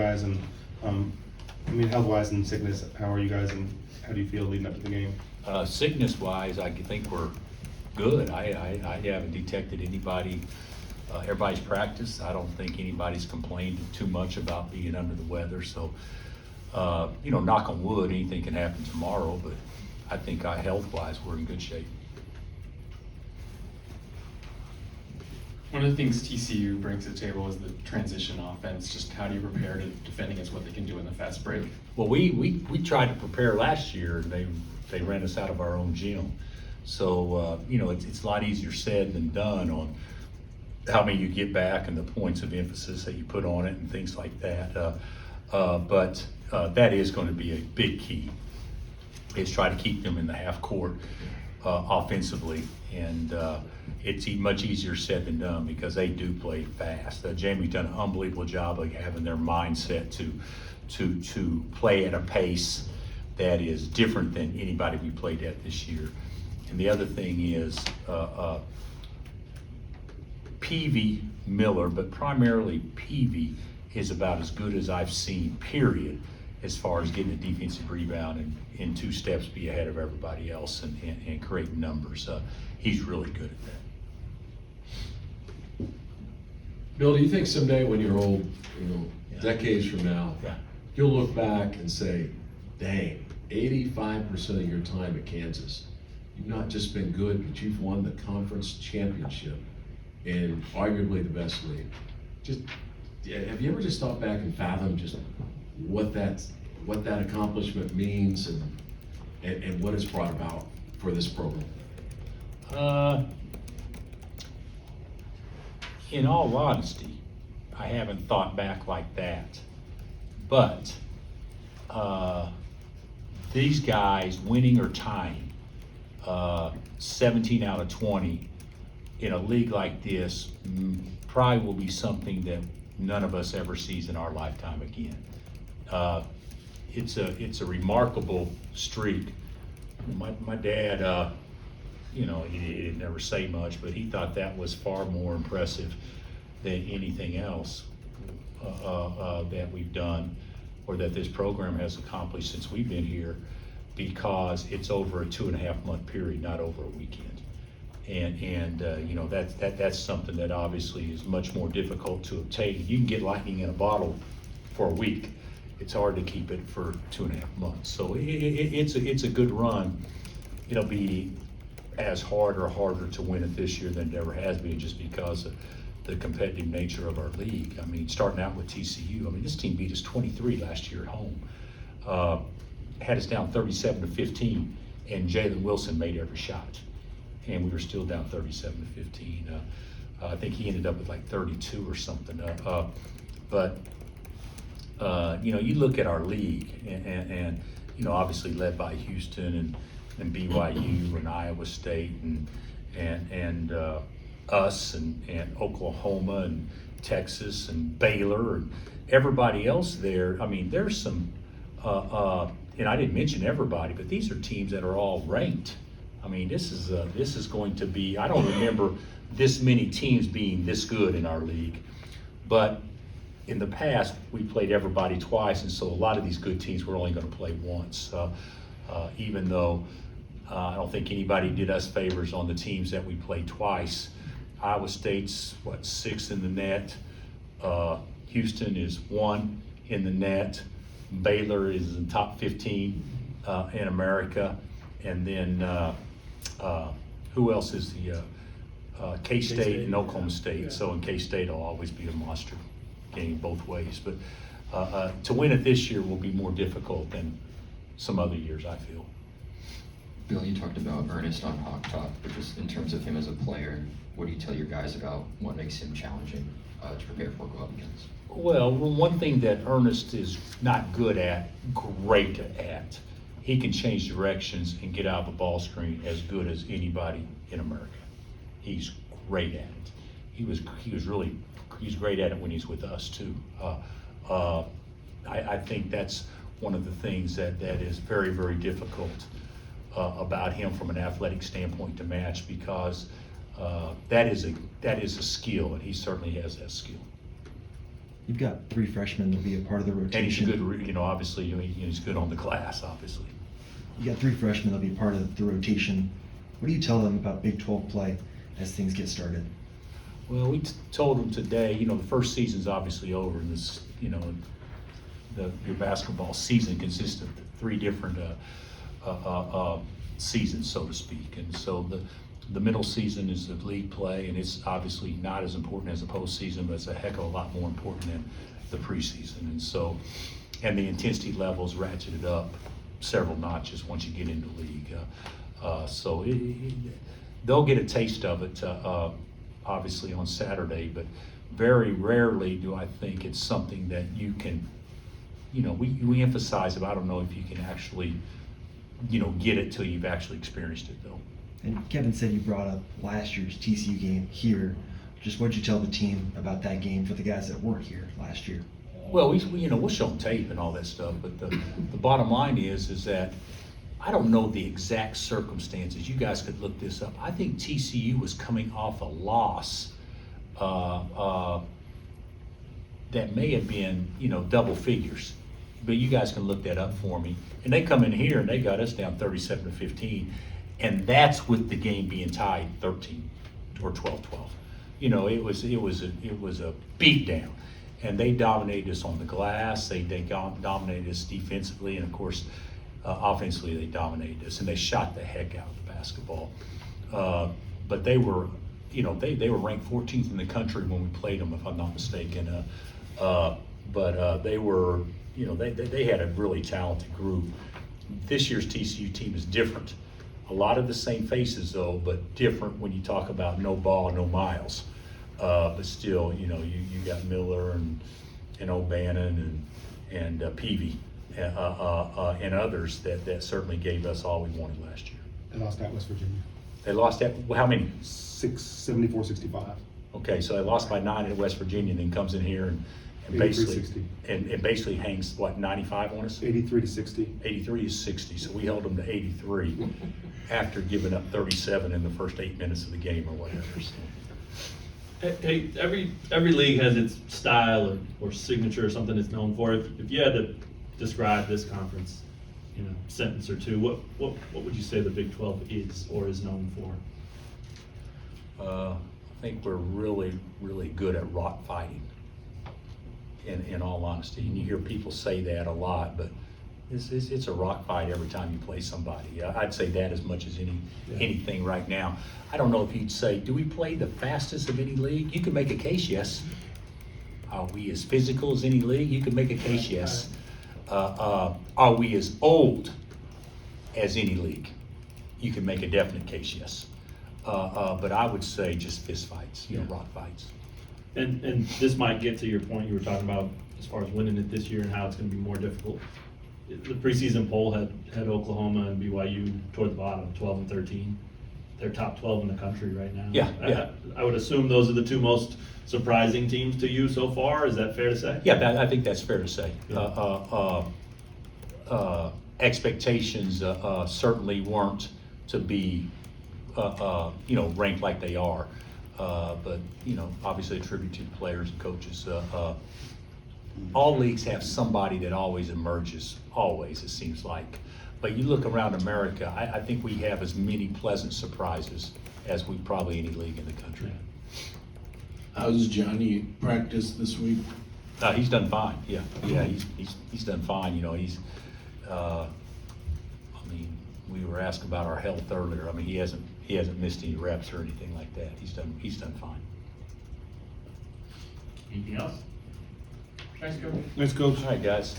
guys, and health-wise and sickness, how are you guys, and how do you feel leading up to the game? Sickness-wise, I think we're good. I haven't detected anybody, everybody's practiced. I don't think anybody's complained too much about being under the weather. So, knock on wood, anything can happen tomorrow, but I think health-wise, we're in good shape. One of the things TCU brings to the table is the transition offense. Just how do you prepare to defend against what they can do in the fast break? Well, we tried to prepare last year, and they ran us out of our own gym. So, it's a lot easier said than done on how many you get back and the points of emphasis that you put on it and things like that. But that is going to be a big key, is try to keep them in the half court offensively. And it's much easier said than done because they do play fast. Jamie's done an unbelievable job of having their mindset to play at a pace that is different than anybody we played at this year. And the other thing is Peavy, Miller, but primarily Peavy is about as good as I've seen, period, as far as getting a defensive rebound and in two steps be ahead of everybody else and creating numbers. He's really good at that. Bill, do you think someday when you're old, Yeah. decades from now, Yeah. you'll look back and say, dang, 85% of your time at Kansas, you've not just been good, but you've won the conference championship in arguably the best league. Have you ever just thought back and fathomed just what that accomplishment means and what it's brought about for this program? In all honesty, I haven't thought back like that. But these guys winning or tying 17 out of 20 in a league like this probably will be something that none of us ever sees in our lifetime again. It's a remarkable streak. My dad, he didn't never say much, but he thought that was far more impressive than anything else that we've done or that this program has accomplished since we've been here, because it's over a 2.5 month period, not over a weekend. And that's something that obviously is much more difficult to obtain. You can get lightning in a bottle for a week. It's hard to keep it for 2.5 months. So it's a good run. It'll be as hard or harder to win it this year than it ever has been, just because of the competitive nature of our league. I mean, starting out with TCU, this team beat us 23 last year at home. Had us down 37-15, and Jalen Wilson made every shot. And we were still down 37-15. I think he ended up with like 32 or something. You look at our league, and obviously led by Houston and BYU and Iowa State and us and Oklahoma and Texas and Baylor and everybody else there. There's some, and I didn't mention everybody, but these are teams that are all ranked. This is going to be, I don't remember this many teams being this good in our league, but in the past, we played everybody twice, and so a lot of these good teams were only going to play once, even though I don't think anybody did us favors on the teams that we played twice. Iowa State's, 6 in the net. Houston is 1 in the net. Baylor is in top 15 in America. And then who else is the K-State and Oklahoma State. Yeah. So in K-State will always be a monster game both ways. But to win it this year will be more difficult than some other years, I feel. Bill, you talked about Ernest on Hawk Talk, but just in terms of him as a player, what do you tell your guys about what makes him challenging to prepare for go up against? Well, one thing that Ernest is not good at, great at, he can change directions and get out of a ball screen as good as anybody in America. He's great at it. He's great at it when he's with us too. I think that's one of the things that is very, very difficult about him from an athletic standpoint to match, because that is a skill, and he certainly has that skill. You've got 3 freshmen that'll be a part of the rotation. And he's a good, obviously, he's good on the glass, obviously. You got 3 freshmen that'll be a part of the rotation. What do you tell them about Big 12 play as things get started? Well, we told them today, the first season's obviously over, and this, your basketball season consists of 3 different seasons, so to speak. And so the middle season is the league play, and it's obviously not as important as the postseason, but it's a heck of a lot more important than the preseason. And so, and the intensity levels ratcheted up several notches once you get into the league. So they'll get a taste of it, obviously on Saturday, but very rarely do I think it's something that you can, we emphasize it, but I don't know if you can actually, get it till you've actually experienced it though. And Kevin said you brought up last year's TCU game here. Just what'd you tell the team about that game for the guys that weren't here last year? Well, we'll show them tape and all that stuff, but the bottom line is that I don't know the exact circumstances. You guys could look this up. I think TCU was coming off a loss that may have been, double figures. But you guys can look that up for me. And they come in here and they got us down 37-15. And that's with the game being tied 13 or 12-12. It was a beat down. And they dominated us on the glass. They dominated us defensively, and of course, offensively they dominated us, and they shot the heck out of the basketball. But they were, they were ranked 14th in the country when we played them, if I'm not mistaken. But they were, they had a really talented group. This year's TCU team is different. A lot of the same faces though, but different when you talk about no Ball, no Miles. But still, you got Miller and O'Bannon and Peavy and others that certainly gave us all we wanted last year. They lost at West Virginia. They lost at, how many? 74-65. Okay, so they lost by 9 at West Virginia, and then comes in here and 83-60. basically and basically hangs, what, 95 on us? 83-60. 83 is 60, so we held them to 83 after giving up 37 in the first 8 minutes of the game or whatever. So. Hey, every league has its style or signature or something it's known for. If you had to describe this conference in a sentence or two, what would you say the Big 12 is or is known for? I think we're really, really good at rock fighting, in all honesty. And you hear people say that a lot, but it's a rock fight every time you play somebody. I'd say that as much as anything right now. I don't know if you'd say, do we play the fastest of any league? You could make a case, yes. Are we as physical as any league? You could make a case, yes. Are we as old as any league? You can make a definite case, yes. But I would say just fist fights, rock fights. And this might get to your point you were talking about as far as winning it this year and how it's going to be more difficult. The preseason poll had Oklahoma and BYU toward the bottom, 12 and 13. They're top 12 in the country right now. Yeah. I would assume those are the 2 most surprising teams to you so far. Is that fair to say? Yeah, I think that's fair to say. Yeah. Expectations certainly weren't to be, ranked like they are. But, obviously a tribute to the players and coaches. All leagues have somebody that always emerges, always, it seems like. But you look around America, I think we have as many pleasant surprises as we probably any league in the country. How's Johnny practice this week? He's done fine. Yeah, he's done fine. We were asked about our health earlier. He hasn't missed any reps or anything like that. He's done fine. Anything else? Thanks, Coach. Let's go. All right, guys.